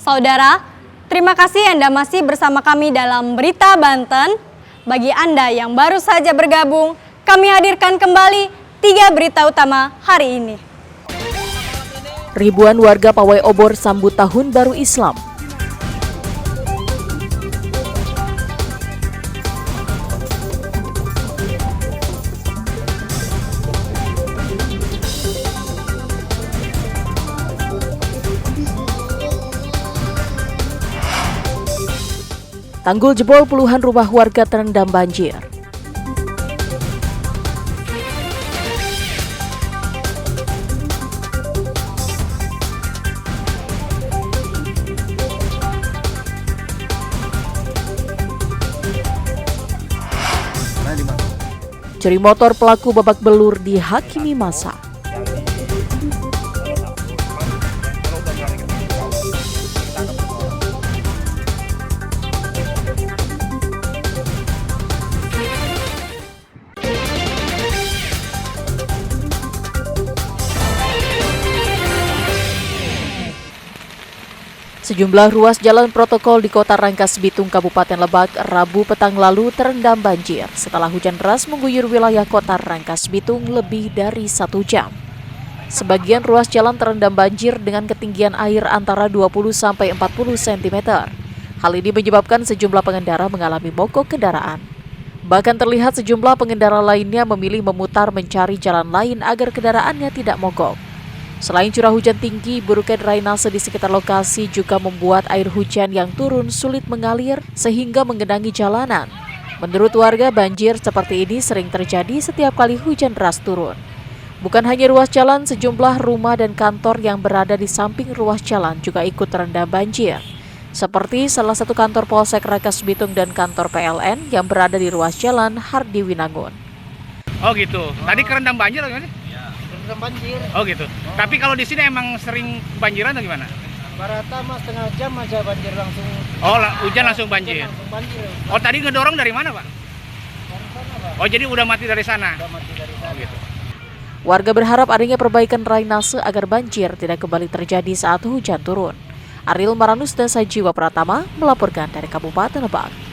Saudara, terima kasih Anda masih bersama kami dalam Berita Banten. Bagi Anda yang baru saja bergabung, kami hadirkan kembali 3 berita utama hari ini. Ribuan warga pawai obor sambut Tahun Baru Islam. Tanggul jebol, puluhan rumah warga terendam banjir. Curi motor pelaku babak belur dihakimi massa. Sejumlah ruas jalan protokol di Kota Rangkas Bitung, Kabupaten Lebak, Rabu petang lalu terendam banjir setelah hujan deras mengguyur wilayah Kota Rangkas Bitung lebih dari 1 jam. Sebagian ruas jalan terendam banjir dengan ketinggian air antara 20-40 cm. Hal ini menyebabkan sejumlah pengendara mengalami mogok kendaraan. Bahkan terlihat sejumlah pengendara lainnya memilih memutar mencari jalan lain agar kendaraannya tidak mogok. Selain curah hujan tinggi, buruknya drainase di sekitar lokasi juga membuat air hujan yang turun sulit mengalir sehingga menggenangi jalanan. Menurut warga, banjir seperti ini sering terjadi setiap kali hujan deras turun. Bukan hanya ruas jalan, sejumlah rumah dan kantor yang berada di samping ruas jalan juga ikut terendam banjir. Seperti salah satu kantor Polsek Rangkas Bitung dan kantor PLN yang berada di ruas jalan Hardi Winangun. Oh gitu. Tadi kerendam banjir atau gimana? Banjir. Oh gitu. Tapi kalau di sini emang sering banjiran atau gimana? Barata mas setengah jam aja banjir langsung. Oh, hujan langsung banjir. Oh, tadi ngedorong dari mana, Pak? Dari sana, Pak. Oh, jadi udah mati dari sana. Udah mati dari sana. Oh, gitu. Warga berharap adanya perbaikan drainase agar banjir tidak kembali terjadi saat hujan turun. Ariel Maranus dan Sajiwa Pratama melaporkan dari Kabupaten Lebak.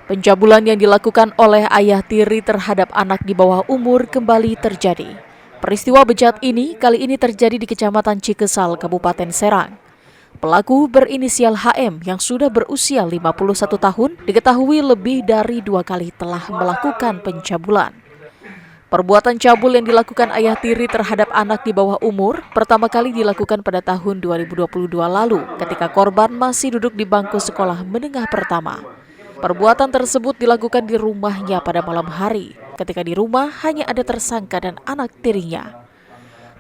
Pencabulan yang dilakukan oleh ayah tiri terhadap anak di bawah umur kembali terjadi. Peristiwa bejat ini kali ini terjadi di Kecamatan Cikesal, Kabupaten Serang. Pelaku berinisial HM yang sudah berusia 51 tahun diketahui lebih dari 2 kali telah melakukan pencabulan. Perbuatan cabul yang dilakukan ayah tiri terhadap anak di bawah umur pertama kali dilakukan pada tahun 2022 lalu ketika korban masih duduk di bangku sekolah menengah pertama. Perbuatan tersebut dilakukan di rumahnya pada malam hari, ketika di rumah hanya ada tersangka dan anak tirinya.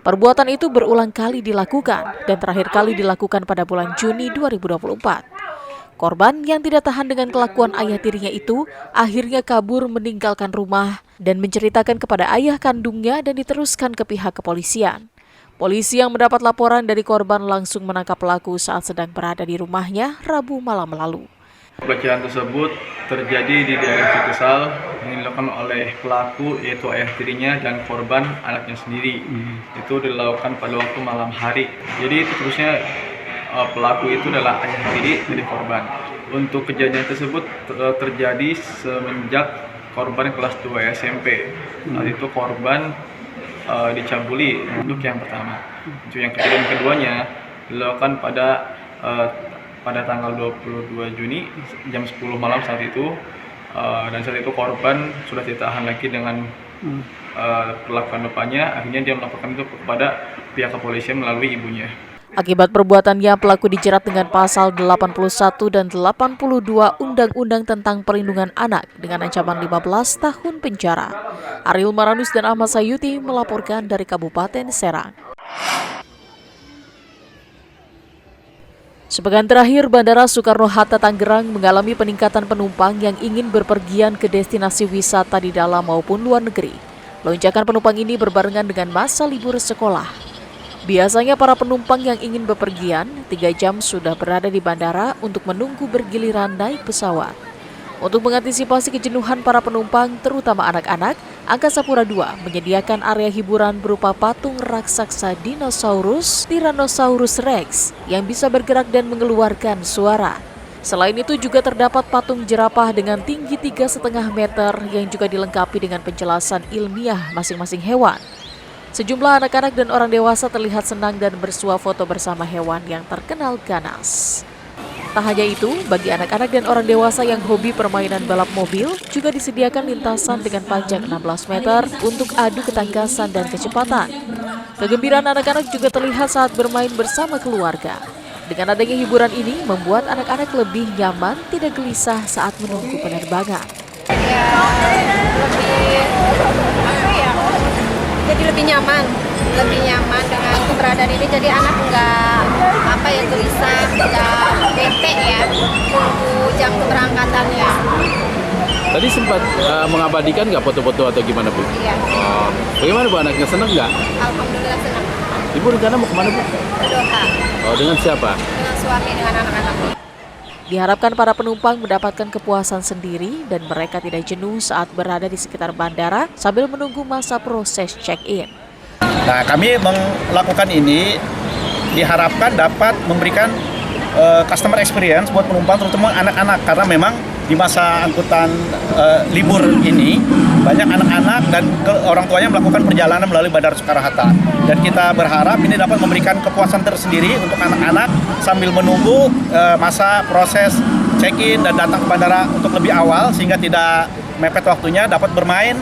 Perbuatan itu berulang kali dilakukan dan terakhir kali dilakukan pada bulan Juni 2024. Korban yang tidak tahan dengan kelakuan ayah tirinya itu akhirnya kabur meninggalkan rumah dan menceritakan kepada ayah kandungnya dan diteruskan ke pihak kepolisian. Polisi yang mendapat laporan dari korban langsung menangkap pelaku saat sedang berada di rumahnya Rabu malam lalu. Pelecehan tersebut terjadi di daerah Cikesal yang dilakukan oleh pelaku yaitu ayah tirinya dan korban anaknya sendiri. Itu dilakukan pada waktu malam hari. Jadi terusnya pelaku itu adalah ayah tiri dari korban. Untuk kejadian tersebut terjadi semenjak korban kelas 2 SMP. Saat itu korban dicabuli untuk yang pertama. Untuk yang kejadian keduanya dilakukan pada tanggal 22 Juni jam 10 malam saat itu, dan saat itu korban sudah ditahan lagi dengan perlakuan bapaknya. Akhirnya dia melaporkan itu kepada pihak kepolisian melalui ibunya. Akibat perbuatannya, pelaku dijerat dengan pasal 81 dan 82 Undang-Undang tentang Perlindungan Anak dengan ancaman 15 tahun penjara. Ariel Maranus dan Ahmad Sayuti melaporkan dari Kabupaten Serang. Sepekan terakhir, Bandara Soekarno-Hatta Tangerang mengalami peningkatan penumpang yang ingin berpergian ke destinasi wisata di dalam maupun luar negeri. Lonjakan penumpang ini berbarengan dengan masa libur sekolah. Biasanya para penumpang yang ingin bepergian 3 jam sudah berada di bandara untuk menunggu bergiliran naik pesawat. Untuk mengantisipasi kejenuhan para penumpang, terutama anak-anak, Angkasa Pura II menyediakan area hiburan berupa patung raksasa dinosaurus Tyrannosaurus Rex yang bisa bergerak dan mengeluarkan suara. Selain itu juga terdapat patung jerapah dengan tinggi 3,5 meter yang juga dilengkapi dengan penjelasan ilmiah masing-masing hewan. Sejumlah anak-anak dan orang dewasa terlihat senang dan bersuah foto bersama hewan yang terkenal ganas. Tak hanya itu, bagi anak-anak dan orang dewasa yang hobi permainan balap mobil, juga disediakan lintasan dengan panjang 16 meter untuk adu ketangkasan dan kecepatan. Kegembiraan anak-anak juga terlihat saat bermain bersama keluarga. Dengan adanya hiburan ini, membuat anak-anak lebih nyaman, tidak gelisah saat menunggu penerbangan. Jadi lebih nyaman dengan keberadaan ini. Jadi anak nggak gelisah, nggak bete ya tunggu jam keberangkatannya. Tadi sempat mengabadikan nggak foto-foto atau gimana Bu? Iya. Oh, bagaimana Bu, anaknya senang nggak? Alhamdulillah senang. Ibu rencana mau kemana Bu? Ke Doha. Oh, dengan siapa? Dengan suami, dengan anak-anak. Diharapkan para penumpang mendapatkan kepuasan sendiri dan mereka tidak jenuh saat berada di sekitar bandara sambil menunggu masa proses check-in. Nah, kami melakukan ini diharapkan dapat memberikan customer experience buat penumpang, terutama anak-anak, karena memang di masa angkutan libur ini banyak anak-anak dan orang tuanya melakukan perjalanan melalui Bandara Soekarno-Hatta. Dan kita berharap ini dapat memberikan kepuasan tersendiri untuk anak-anak sambil menunggu masa proses check-in dan datang ke bandara untuk lebih awal sehingga tidak mepet waktunya, dapat bermain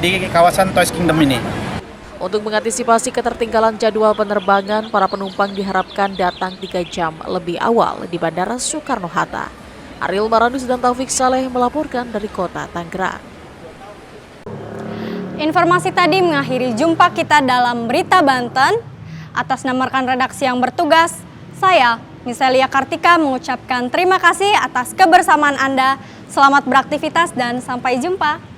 di kawasan Toys Kingdom ini. Untuk mengantisipasi ketertinggalan jadwal penerbangan, para penumpang diharapkan datang 3 jam lebih awal di Bandara Soekarno-Hatta. Ariel Maranus dan Taufik Saleh melaporkan dari Kota Tangerang. Informasi tadi mengakhiri jumpa kita dalam Berita Banten. Atas nama rekan redaksi yang bertugas, saya, Miselia Kartika, mengucapkan terima kasih atas kebersamaan Anda. Selamat beraktivitas dan sampai jumpa.